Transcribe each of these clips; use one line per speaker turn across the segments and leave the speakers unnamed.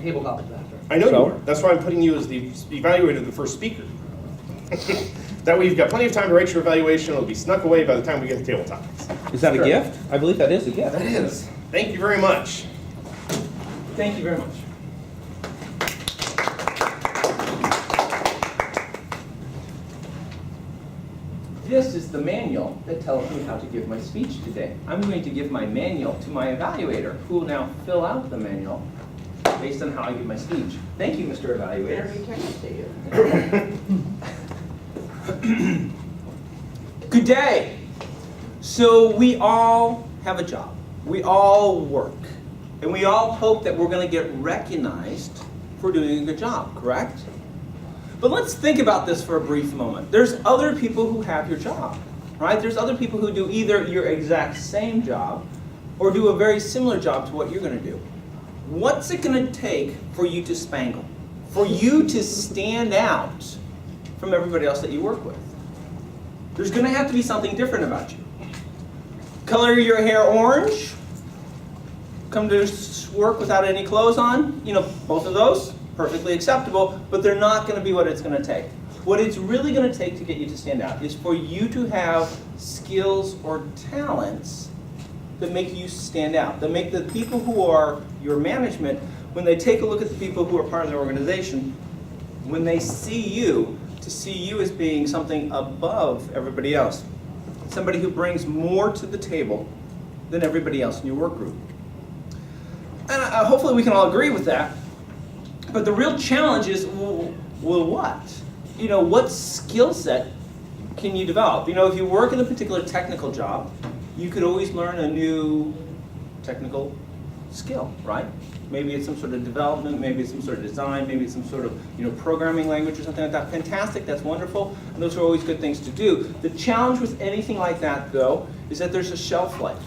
tabletop disaster.
I know you are. That's why I'm putting you as the evaluator, the first speaker. That way you've got plenty of time to write your evaluation. It'll be snuck away by the time we get to table topics.
Is that a gift? I believe that is a gift.
That is. Thank you very much.
Thank you very much. This is the manual that tells me how to give my speech today. I'm going to give my manual to my evaluator, who will now fill out the manual based on how I give my speech. Thank you, Mr. Evaluator. Good day. So we all have a job. We all work. And we all hope that we're going to get recognized for doing a good job, correct? But let's think about this for a brief moment. There's other people who have your job, right? There's other people who do either your exact same job or do a very similar job to what you're going to do. What's it going to take for you to spangle? For you to stand out from everybody else that you work with? There's going to have to be something different about you. Color your hair orange? Come to work without any clothes on? You know, both of those, perfectly acceptable, but they're not going to be what it's going to take. What it's really going to take to get you to stand out is for you to have skills or talents that make you stand out, that make the people who are your management, when they take a look at the people who are part of their organization, when they see you, to see you as being something above everybody else. Somebody who brings more to the table than everybody else in your work group. And hopefully we can all agree with that. But the real challenge is, well, what? You know, what skill set can you develop? You know, if you work in a particular technical job, you could always learn a new technical skill, right? Maybe it's some sort of development, maybe it's some sort of design, maybe it's some sort of, you know, programming language or something like that. Fantastic, that's wonderful, and those are always good things to do. The challenge with anything like that, though, is that there's a shelf life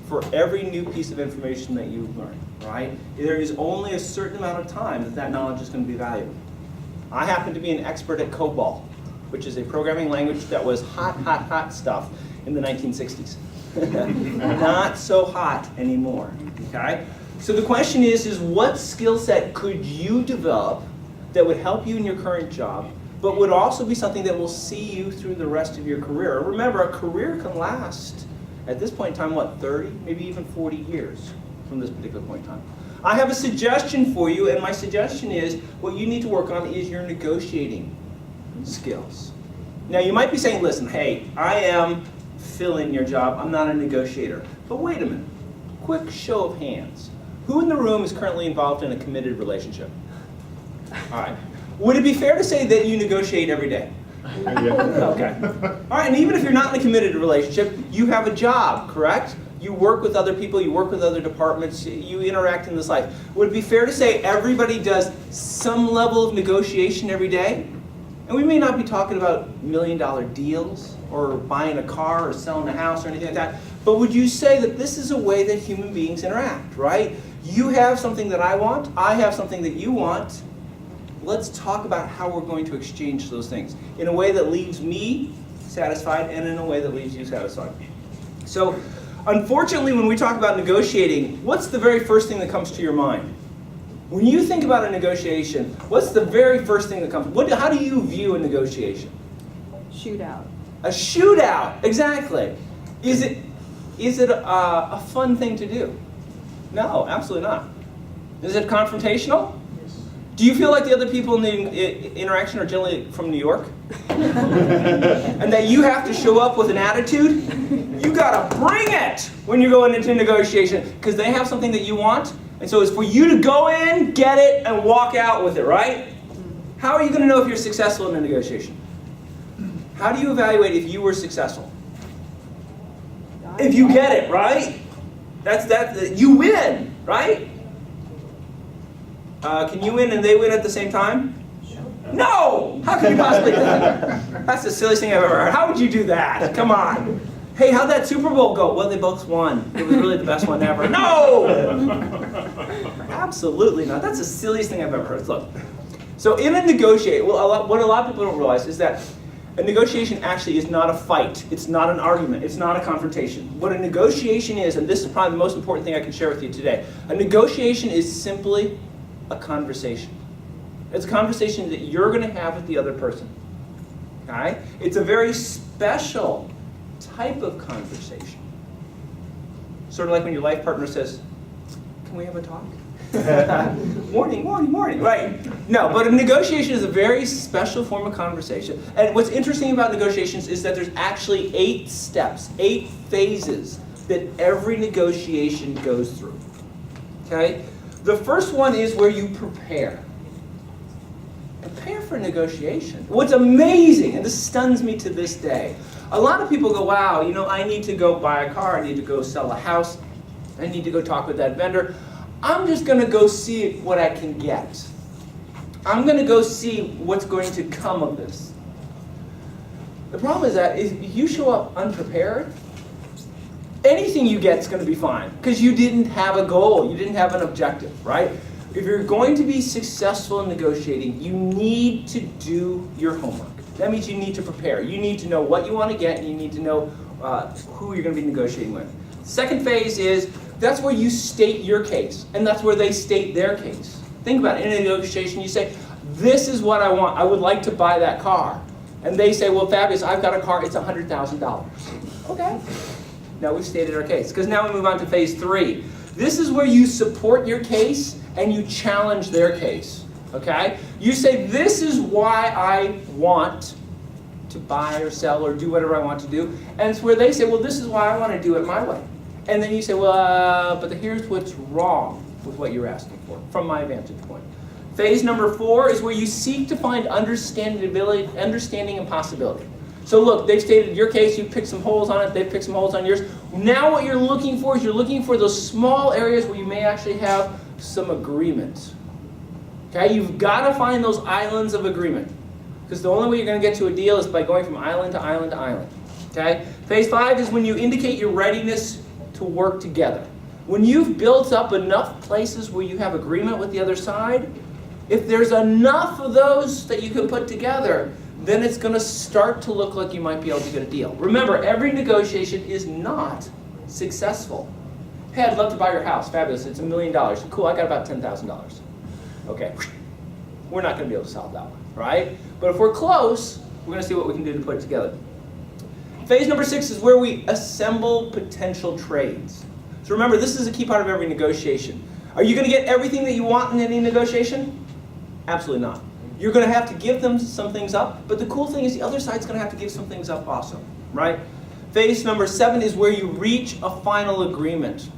for every new piece of information that you learn, right? There is only a certain amount of time that that knowledge is going to be valuable. I happen to be an expert at COBOL, which is a programming language that was hot stuff in the 1960s. Not so hot anymore, okay? So the question is what skill set could you develop that would help you in your current job, but would also be something that will see you through the rest of your career? Remember, a career can last, at this point in time, what, 30, maybe even 40 years from this particular point in time. I have a suggestion for you, and my suggestion is what you need to work on is your negotiating skills. Now, you might be saying, listen, hey, I am filling your job. I'm not a negotiator. But wait a minute. Quick show of hands. Who in the room is currently involved in a committed relationship? All right. Would it be fair to say that you negotiate every day? Okay. All right, and even if you're not in a committed relationship, you have a job, correct? You work with other people, you work with other departments, you interact in this life. Would it be fair to say everybody does some level of negotiation every day? And we may not be talking about $1 million deals or buying a car or selling a house or anything like that, but would you say that this is a way that human beings interact, right? You have something that I want, I have something that you want. Let's talk about how we're going to exchange those things in a way that leaves me satisfied and in a way that leaves you satisfied. So, unfortunately, when we talk about negotiating, what's the very first thing that comes to your mind? When you think about a negotiation, what's the very first thing that comes? How do you view a negotiation?
Shootout.
A shootout, exactly. Is it a fun thing to do? No, absolutely not. Is it confrontational? Do you feel like the other people in the interaction are generally from New York? And that you have to show up with an attitude? You gotta bring it when you're going into negotiation, because they have something that you want, and so it's for you to go in, get it, and walk out with it, right? How are you gonna know if you're successful in a negotiation? How do you evaluate if you were successful? If you get it, right? You win, right? Can you win and they win at the same time? No! How can you possibly do that? That's the silliest thing I've ever heard. How would you do that? Come on. Hey, how'd that Super Bowl go? Well, they both won. It was really the best one ever. No! Absolutely not. That's the silliest thing I've ever heard. Look, so in a negotiation, what a lot of people don't realize is that a negotiation actually is not a fight. It's not an argument. It's not a confrontation. What a negotiation is, and this is probably the most important thing I can share with you today, a negotiation is simply a conversation. It's a conversation that you're going to have with the other person. Okay? It's a very special type of conversation. Sort of like when your life partner says, "Can we have a talk?" Morning, morning, morning. Right. No, but a negotiation is a very special form of conversation. And what's interesting about negotiations is that there's actually 8 steps, 8 phases that every negotiation goes through. Okay? The first one is where you prepare. Prepare for negotiation. What's amazing, and this stuns me to this day, a lot of people go, wow, you know, I need to go buy a car, I need to go sell a house, I need to go talk with that vendor. I'm just going to go see what I can get. I'm going to go see what's going to come of this. The problem is that if you show up unprepared, anything you get is going to be fine because you didn't have a goal, you didn't have an objective, right? If you're going to be successful in negotiating, you need to do your homework. That means you need to prepare. You need to know what you want to get, and you need to know who you're going to be negotiating with. Second phase is that's where you state your case, and that's where they state their case. Think about it. In a negotiation, you say, "This is what I want. I would like to buy that car." And they say, "Well, fabulous, I've got a car. It's $100,000. Okay. Now we've stated our case. Because now we move on to phase 3. This is where you support your case and you challenge their case. Okay? You say, "This is why I want to buy or sell or do whatever I want to do." And it's where they say, "Well, this is why I want to do it my way." And then you say, "Well, but here's what's wrong with what you're asking for, from my vantage point." Phase number 4 is where you seek to find understanding and possibility. So look, they've stated your case, you picked some holes on it, they've picked some holes on yours. Now what you're looking for is you're looking for those small areas where you may actually have some agreement. Okay, you've got to find those islands of agreement. Because the only way you're going to get to a deal is by going from island to island to island. Okay? Phase 5 is when you indicate your readiness to work together. When you've built up enough places where you have agreement with the other side, if there's enough of those that you can put together, then it's going to start to look like you might be able to get a deal. Remember, every negotiation is not successful. "Hey, I'd love to buy your house. Fabulous. It's $1 million. Cool, I got about $10,000. Okay. We're not going to be able to solve that one, right? But if we're close, we're going to see what we can do to put it together. Phase number 6 is where we assemble potential trades. So remember, this is a key part of every negotiation. Are you going to get everything that you want in any negotiation? Absolutely not. You're going to have to give them some things up, but the cool thing is the other side's going to have to give some things up also, right? Phase number 7 is where you reach a final agreement.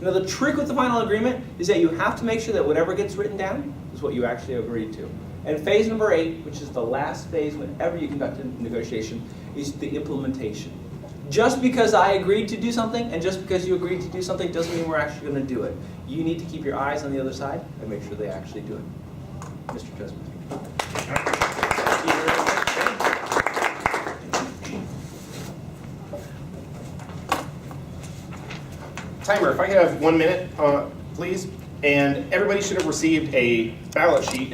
Now the trick with the final agreement is that you have to make sure that whatever gets written down is what you actually agreed to. And phase number 8, which is the last phase whenever you conduct a negotiation, is the implementation. Just because I agreed to do something and just because you agreed to do something doesn't mean we're actually going to do it. You need to keep your eyes on the other side and make sure they actually do it. Mr. Toastmaster.
Timer, if I could have 1 minute, please. And everybody should have received a ballot sheet.